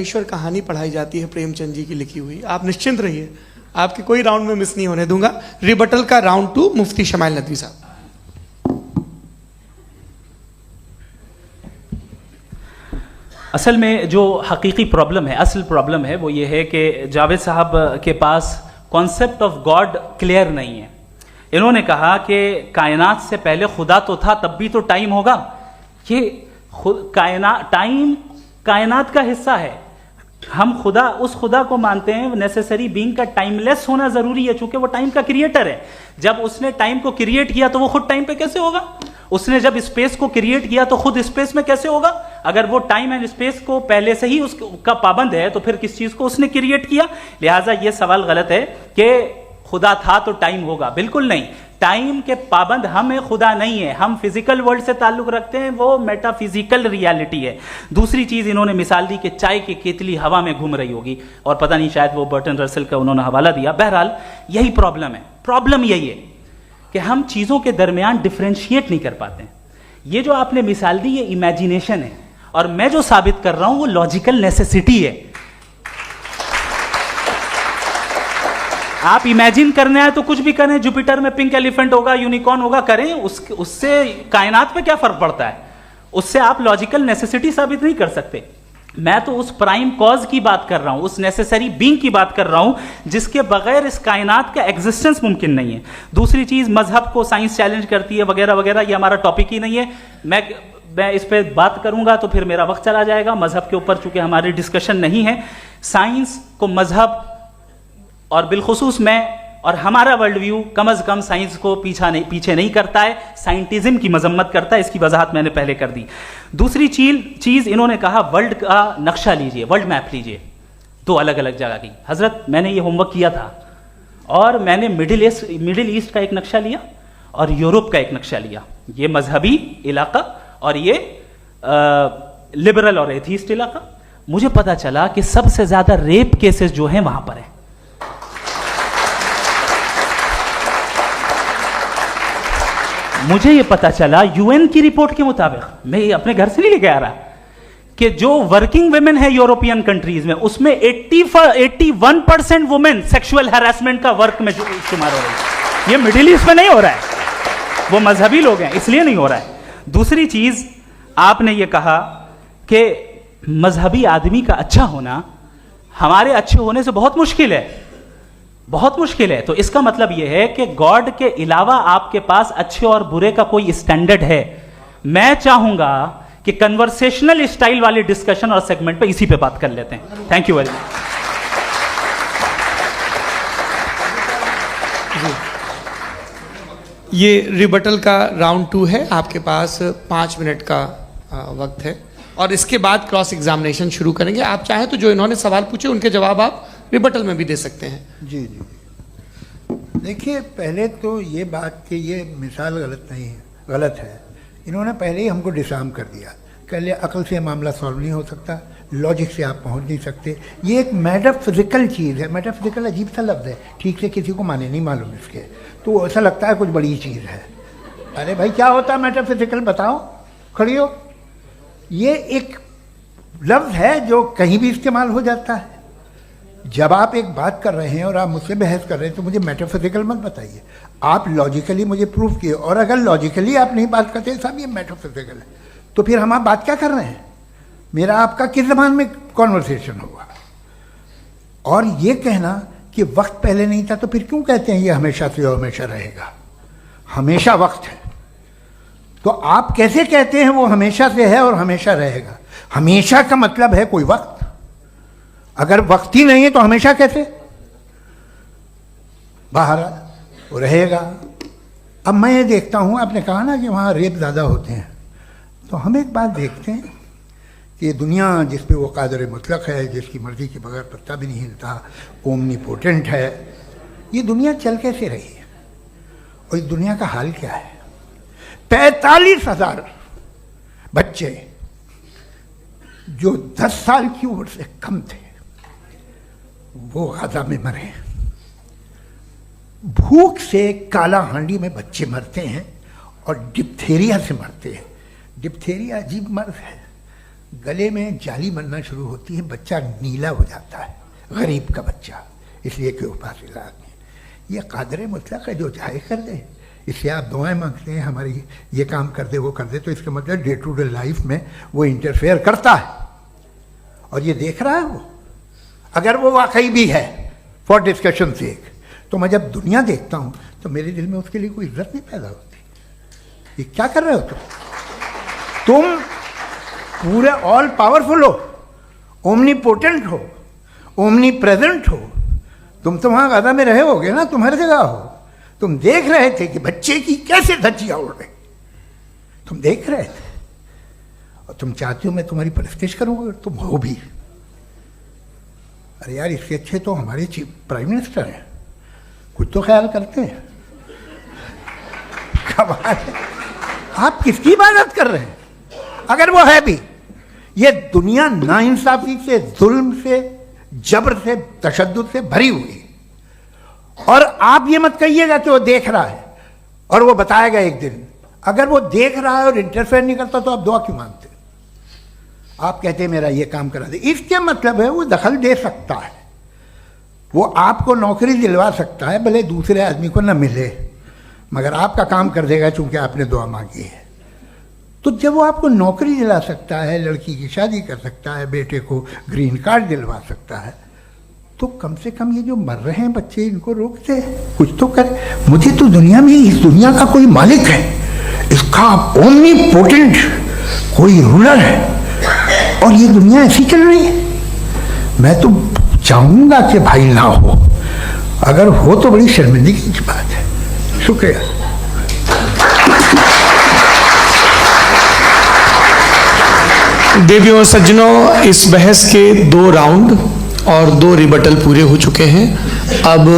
परमेश्वर कहानी पढ़ाई जाती है प्रेमचंद जी की लिखी हुई। आप निश्चिंत रहिए, आपके कोई राउंड में मिस नहीं होने दूंगा। रिबटल का राउंड 2 मुफ्ती शमाइल नदवी साहब। असल में जो हकीकी प्रॉब्लम है, असल प्रॉब्लम है वो ये है कि जावेद साहब के पास कॉन्सेप्ट ऑफ गॉड क्लियर नहीं है। इन्होंने कहा कि कायनात से पहले खुदा तो था, तब भी तो टाइम होगा। ये टाइम कायनात का हिस्सा है। हम खुदा, उस खुदा को मानते हैं नेसेसरी बीइंग का टाइमलेस होना जरूरी है, चूंकि वो टाइम का क्रिएटर है। जब उसने टाइम को क्रिएट किया तो वो खुद टाइम पे कैसे होगा? उसने जब स्पेस को क्रिएट किया तो खुद स्पेस में कैसे होगा? अगर वो टाइम एंड स्पेस को पहले से ही उसका पाबंद है तो फिर किस चीज को उसने क्रिएट किया? लिहाजा ये सवाल गलत है कि खुदा था तो टाइम होगा। बिल्कुल नहीं, टाइम के पाबंद हम है, खुदा नहीं है। हम फिजिकल वर्ल्ड से ताल्लुक रखते हैं, वो मेटाफिजिकल रियलिटी है। दूसरी चीज इन्होंने मिसाल दी कि चाय की केतली हवा में घूम रही होगी, और पता नहीं शायद वो बर्टन रसल का उन्होंने हवाला दिया। बहरहाल यही प्रॉब्लम है। प्रॉब्लम यही है कि हम चीजों के दरमियान डिफरेंशिएट नहीं कर पाते हैं। ये जो आपने मिसाल दी ये इमेजिनेशन है, और मैं जो साबित कर रहा हूं वो लॉजिकल नेसेसिटी है। आप इमेजिन करने आए तो कुछ भी करें, जुपिटर में पिंक एलिफेंट होगा, यूनिकॉर्न होगा, करें, उससे कायनात पे क्या फर्क पड़ता है? उससे आप लॉजिकल नेसेसिटी साबित नहीं कर सकते। मैं तो उस प्राइम कॉज की बात कर रहा हूं, उस नेसेसरी बीइंग की बात कर रहा हूं जिसके बगैर इस कायनात का एग्जिस्टेंस मुमकिन नहीं है। दूसरी चीज, मजहब को साइंस चैलेंज करती है वगैरह वगैरह, ये हमारा टॉपिक ही नहीं है। मैं इस पर बात करूंगा तो फिर मेरा वक्त चला जाएगा। मजहब के ऊपर चूंकि हमारी डिस्कशन नहीं है, साइंस को मजहब और बिलखुसूस मैं और हमारा वर्ल्ड व्यू कम अज कम साइंस को पीछे नहीं करता है, साइंटिज्म की मजम्मत करता है। इसकी वजाहत मैंने पहले कर दी। दूसरी चीज इन्होंने कहा वर्ल्ड का नक्शा लीजिए, वर्ल्ड मैप लीजिए, 2 अलग अलग जगह की। हजरत मैंने ये होमवर्क किया था, और मैंने मिडिल ईस्ट का एक नक्शा लिया और यूरोप का एक नक्शा लिया। ये मजहबी इलाका और ये लिबरल और एथीस्ट इलाका। मुझे पता चला कि सबसे ज्यादा रेप केसेस जो हैं वहां पर है। मुझे ये पता चला यूएन की रिपोर्ट के मुताबिक, मैं ये अपने घर से नहीं लेके आ रहा, कि जो वर्किंग वुमेन है यूरोपियन कंट्रीज में, उसमें 81% वुमेन सेक्सुअल हैरेसमेंट का वर्क में शुमार हो रही है। ये मिडिल ईस्ट में नहीं हो रहा है, वो मजहबी लोग हैं इसलिए नहीं हो रहा है। दूसरी चीज, आपने ये कहा कि मजहबी आदमी का अच्छा होना हमारे अच्छे होने से बहुत मुश्किल है, बहुत मुश्किल है। तो इसका मतलब यह है कि गॉड के अलावा आपके पास अच्छे और बुरे का कोई स्टैंडर्ड है। मैं चाहूंगा कि कन्वर्सेशनल स्टाइल वाली डिस्कशन और सेगमेंट पे इसी पे बात कर लेते हैं। Thank you very much. ये रिबटल का राउंड 2 है। आपके पास 5 मिनट का वक्त है, और इसके बाद क्रॉस एग्जामिनेशन शुरू करेंगे। आप चाहें तो जो इन्होंने सवाल पूछे उनके जवाब आप रिबटल में भी दे सकते हैं। जी जी, देखिए, पहले तो ये बात कि ये मिसाल गलत है। इन्होंने पहले ही हमको डिसार्म कर दिया। कह लिया अकल से मामला सॉल्व नहीं हो सकता, लॉजिक से आप पहुंच नहीं सकते। ये एक मेटाफिजिकल चीज़ है। मेटाफिजिकल अजीब सा लफ्ज़ है, ठीक से किसी को माने नहीं मालूम इसके, तो ऐसा लगता है कुछ बड़ी चीज़ है। अरे भाई, क्या होता है मेटाफिजिकल? बताओ, खड़ी हो। ये एक लफ्ज़ है जो कहीं भी इस्तेमाल हो जाता है। जब आप एक बात कर रहे हैं और आप मुझसे बहस कर रहे हैं तो मुझे मेटाफिजिकल मत बताइए, आप लॉजिकली मुझे प्रूव किए। और अगर लॉजिकली आप नहीं बात करते साहब ये मेटाफिजिकल है, तो फिर हम आप बात क्या कर रहे हैं? मेरा आपका किस ज़बान में कॉन्वर्सेशन होगा? और ये कहना कि वक्त पहले नहीं था, तो फिर क्यों कहते हैं ये हमेशा से और हमेशा रहेगा? हमेशा वक्त है, तो आप कैसे कहते हैं वो हमेशा से है और हमेशा रहेगा? हमेशा का मतलब है कोई वक्त। अगर वक्त ही नहीं है तो हमेशा कैसे? बाहर वो रहेगा। अब मैं ये देखता हूँ, आपने कहा ना कि वहाँ रेप ज़्यादा होते हैं, तो हम एक बात देखते हैं कि दुनिया जिस पे वो कादर मुतलक है, जिसकी मर्ज़ी के बगैर पत्ता भी नहीं हिलता, ओमनीपोटेंट है, ये दुनिया चल कैसे रही है? और इस दुनिया का हाल क्या है? 45,000 बच्चे जो 10 साल की उम्र से कम थे वो गाजा में मरे। भूख से काला हांडी में बच्चे मरते हैं और डिप्थेरिया से मरते हैं। डिप्थेरिया अजीब मर्ज है, गले में जाली बनना शुरू होती है, बच्चा नीला हो जाता है, गरीब का बच्चा, इसलिए कि उपास इलाज ये कादर मुतलक है, जो चाहे कर दे। इससे आप दुआएं मांगते हैं हमारी ये काम कर दे वो कर दे, तो इसका मतलब डे टू डे लाइफ में वो इंटरफेयर करता है और ये देख रहा है वो। अगर वो वाकई भी है फॉर डिस्कशन सेक, तो मैं जब दुनिया देखता हूँ तो मेरे दिल में उसके लिए कोई इज्जत नहीं पैदा होती। ये क्या कर रहे हो तुम पूरे ऑल पावरफुल हो, ओमनीपोटेंट हो, ओमनी प्रेजेंट हो। तुम तो वहाँ गादा में रहे होगे ना, तुम हर जगह हो। तुम देख रहे थे कि बच्चे की कैसे धज्जियाँ उड़ रही, तुम देख रहे थे और तुम चाहते हो मैं तुम्हारी परस्तिश करूँगा, तुम हो भी। अरे यार, इसके अच्छे तो हमारे चीफ प्राइम मिनिस्टर हैं, कुछ तो ख्याल करते हैं। कमाल है, आप किसकी इबादत कर रहे हैं? अगर वो है भी, ये दुनिया नाइंसाफी से, जुल्म से, जबर से, तशद्दुद से भरी हुई है। और आप ये मत कहिएगा कि वो देख रहा है और वो बताएगा एक दिन। अगर वो देख रहा है और इंटरफेयर नहीं करता तो आप दुआ क्यों मांगते? आप कहते हैं मेरा ये काम करा दे, इसके मतलब है वो दखल दे सकता है, वो आपको नौकरी दिलवा सकता है, भले दूसरे आदमी को ना मिले, मगर आपका काम कर देगा चूंकि आपने दुआ मांगी है। तो जब वो आपको नौकरी दिला सकता है, लड़की की शादी कर सकता है, बेटे को ग्रीन कार्ड दिलवा सकता है, तो कम से कम ये जो मर रहे हैं बच्चे, इनको रोकते, कुछ तो करे। मुझे तो दुनिया में, इस दुनिया का कोई मालिक है, इसका ओमनीपोटेंट कोई रूलर है और ये दुनिया ऐसी चल रही है। मैं तो चाहूंगा कि भाई ना हो, अगर हो तो बड़ी शर्मिंदगी की बात है। शुक्रिया। देवियों और सज्जनों, इस बहस के 2 राउंड और 2 रिबटल पूरे हो चुके हैं। अब